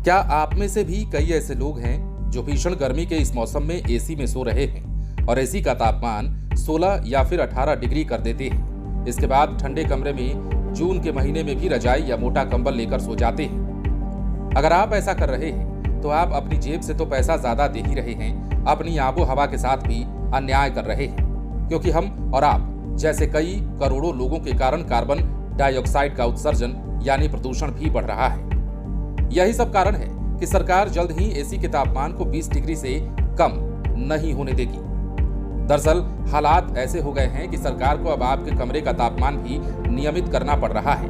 क्या आप में से भी कई ऐसे लोग हैं जो भीषण गर्मी के इस मौसम में एसी में सो रहे हैं और एसी का तापमान 16 या फिर 18 डिग्री कर देते हैं। इसके बाद ठंडे कमरे में जून के महीने में भी रजाई या मोटा कंबल लेकर सो जाते हैं। अगर आप ऐसा कर रहे हैं तो आप अपनी जेब से तो पैसा ज्यादा दे ही रहे हैं, अपनी आबो हवा के साथ भी अन्याय कर रहे हैं, क्योंकि हम और आप जैसे कई करोड़ों लोगों के कारण कार्बन डाइऑक्साइड का उत्सर्जन यानी प्रदूषण भी बढ़ रहा है। यही सब कारण है कि सरकार जल्द ही एसी के तापमान को 20 डिग्री से कम नहीं होने देगी। दरअसल हालात ऐसे हो गए हैं कि सरकार को अब आपके कमरे का तापमान भी नियमित करना पड़ रहा है।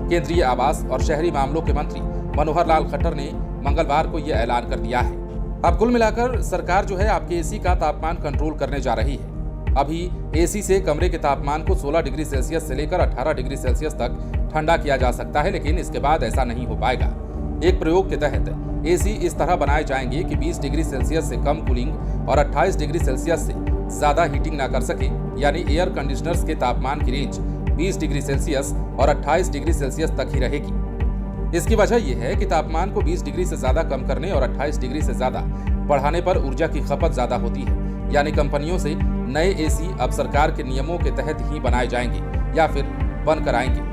केंद्रीय आवास और शहरी मामलों के मंत्री मनोहर लाल खट्टर ने मंगलवार को यह ऐलान कर दिया है। अब कुल मिलाकर सरकार जो है आपके एसी का तापमान कंट्रोल करने जा रही है। अभी एसी से कमरे के तापमान को 16 डिग्री सेल्सियस से लेकर 18 डिग्री सेल्सियस तक ठंडा किया जा सकता है, लेकिन इसके बाद ऐसा नहीं हो पाएगा। एक प्रयोग के तहत एसी इस तरह बनाए जाएंगे कि 20 डिग्री सेल्सियस से कम कूलिंग और 28 डिग्री सेल्सियस से ज्यादा हीटिंग ना कर सके, यानी एयर कंडीशनर्स के तापमान की रेंज 20 डिग्री सेल्सियस और 28 डिग्री सेल्सियस तक ही रहेगी। इसकी वजह यह है कि तापमान को 20 डिग्री से ज्यादा कम करने और 28 डिग्री से ज्यादा बढ़ाने पर ऊर्जा की खपत ज्यादा होती है, यानी कंपनियों से नए एसी अब सरकार के नियमों के तहत ही बनाए जाएंगे या फिर बनकर आएंगे।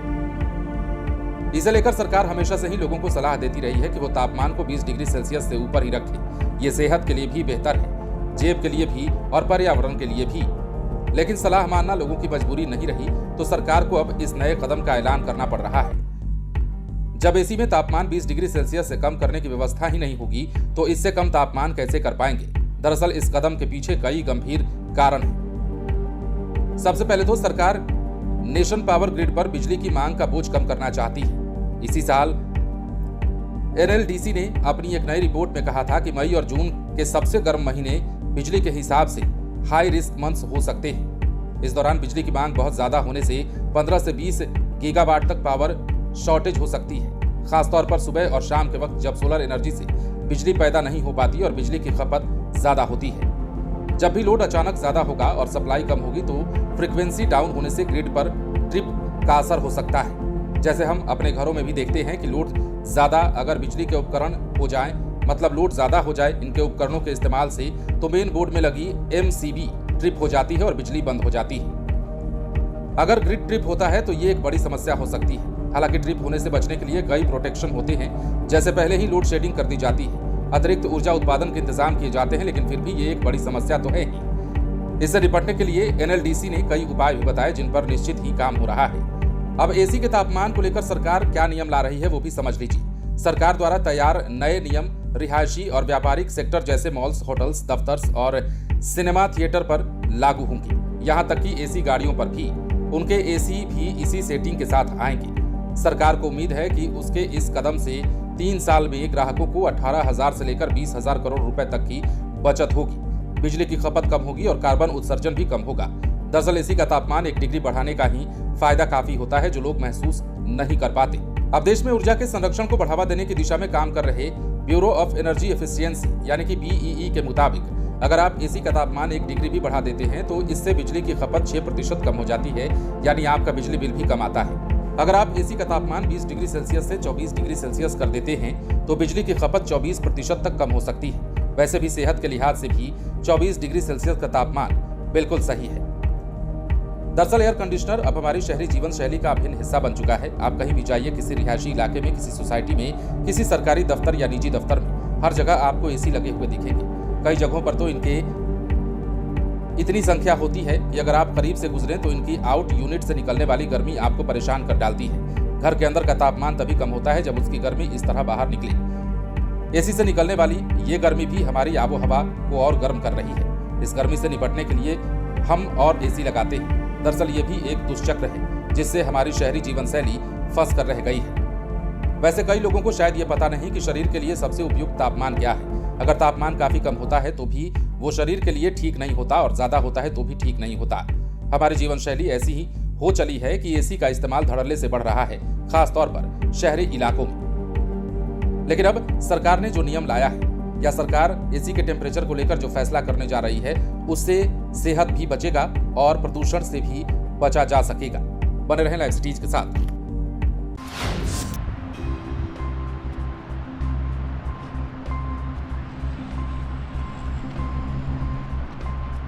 इसे लेकर सरकार हमेशा से ही लोगों को सलाह देती रही है कि वो तापमान को 20 डिग्री सेल्सियस से ऊपर ही रखें। ये सेहत के लिए भी बेहतर है, जेब के लिए भी और पर्यावरण के लिए भी। लेकिन सलाह मानना लोगों की मजबूरी नहीं रही, तो सरकार को अब इस नए कदम का ऐलान करना पड़ रहा है। जब एसी में तापमान 20 डिग्री सेल्सियस से कम करने की व्यवस्था ही नहीं होगी तो इससे कम तापमान कैसे कर पाएंगे? दरअसल इस कदम के पीछे कई गंभीर कारण हैं। सबसे पहले तो सरकार नेशन पावर ग्रिड पर बिजली की मांग का बोझ कम करना चाहती है। इसी साल एनएलडीसी ने अपनी एक नई रिपोर्ट में कहा था कि मई और जून के सबसे गर्म महीने बिजली के हिसाब से हाई रिस्क मंथ्स हो सकते हैं। इस दौरान बिजली की मांग बहुत ज्यादा होने से 15 से 20 गीगावाट तक पावर शॉर्टेज हो सकती है, खासतौर पर सुबह और शाम के वक्त जब सोलर एनर्जी से बिजली पैदा नहीं हो पाती और बिजली की खपत ज्यादा होती है। जब भी लोड अचानक ज्यादा होगा और सप्लाई कम होगी तो फ्रीक्वेंसी डाउन होने से ग्रिड पर ट्रिप का असर हो सकता है। जैसे हम अपने घरों में भी देखते हैं कि लोड ज्यादा अगर बिजली के उपकरण हो जाए, मतलब लोड ज्यादा हो जाए इनके उपकरणों के इस्तेमाल से, तो मेन बोर्ड में लगी एमसीबी ट्रिप हो जाती है और बिजली बंद हो जाती है। अगर ग्रिड ट्रिप होता है तो ये एक बड़ी समस्या हो सकती है। हालांकि ट्रिप होने से बचने के लिए कई प्रोटेक्शन होते हैं, जैसे पहले ही लोड शेडिंग कर दी जाती है, अतिरिक्त ऊर्जा उत्पादन के इंतजाम किए जाते हैं, लेकिन फिर भी ये एक बड़ी समस्या तो है ही। इससे निपटने के लिए एनएलडीसी ने कई उपाय भी बताए जिन पर निश्चित ही काम हो रहा है। अब एसी के तापमान को लेकर सरकार क्या नियम ला रही है वो भी समझ लीजिए। सरकार द्वारा तैयार नए नियम रिहायशी और व्यापारिक सेक्टर जैसे मॉल्स, होटल्स, दफ्तर और सिनेमा थिएटर पर लागू होंगे। यहाँ तक कि एसी गाड़ियों पर भी उनके एसी भी इसी सेटिंग के साथ आएंगे। सरकार को उम्मीद है कि उसके इस कदम से 3 साल में ग्राहकों को 18,000 से लेकर 20,000 करोड़ रुपए तक की बचत होगी, बिजली की खपत कम होगी और कार्बन उत्सर्जन भी कम होगा। दरअसल एसी का तापमान 1 डिग्री बढ़ाने का ही फायदा काफी होता है, जो लोग महसूस नहीं कर पाते। अब देश में ऊर्जा के संरक्षण को बढ़ावा देने की दिशा में काम कर रहे ब्यूरो ऑफ एनर्जी एफिशिएंसी यानी कि बीईई के मुताबिक अगर आप एसी का तापमान 1 डिग्री भी बढ़ा देते हैं तो इससे बिजली की खपत 6% कम हो जाती है, यानी आपका बिजली बिल भी कम आता है। अगर आप एसी का तापमान 20 डिग्री सेल्सियस से 24 डिग्री सेल्सियस कर देते हैं तो बिजली की खपत 24% तक कम हो सकती है। वैसे भी सेहत के लिहाज से भी 24 डिग्री सेल्सियस का तापमान बिल्कुल सही है। दरअसल एयर कंडीशनर अब हमारी शहरी जीवन शैली का अभिन्न हिस्सा बन चुका है। आप कहीं भी जाइए, किसी रिहायशी इलाके में, किसी सोसाइटी में, किसी सरकारी दफ्तर या निजी दफ्तर में, हर जगह आपको एसी लगे हुए दिखेंगे। कई जगहों पर तो इनके इतनी संख्या होती है कि अगर आप करीब से गुजरें तो इनकी आउट यूनिट से निकलने वाली गर्मी आपको परेशान कर डालती है। घर के अंदर का तापमान तभी कम होता है जब उसकी गर्मी इस तरह बाहर निकले। एसी से निकलने वाली ये गर्मी भी हमारी आबो हवा को और गर्म कर रही है। इस गर्मी से निपटने के लिए हम और एसी लगाते हैं। दरअसल ये भी एक दुष्चक्र है जिससे हमारी शहरी जीवन शैली फंस कर रह गई है। वैसे कई लोगों को शायद ये पता नहीं कि शरीर के लिए सबसे उपयुक्त तापमान क्या है। अगर तापमान काफी कम होता है तो भी वो शरीर के लिए ठीक नहीं होता और ज्यादा होता है तो भी ठीक नहीं होता। हमारी जीवन शैली ऐसी ही हो चली है कि एसी का इस्तेमाल धड़ल्ले से बढ़ रहा है, खासतौर पर शहरी इलाकों में। लेकिन अब सरकार ने जो नियम लाया है या सरकार एसी के टेम्परेचर को लेकर जो फैसला करने जा रही है उससे सेहत भी बचेगा और प्रदूषण से भी बचा जा सकेगा। बने रहें लाइव सिटीज के साथ।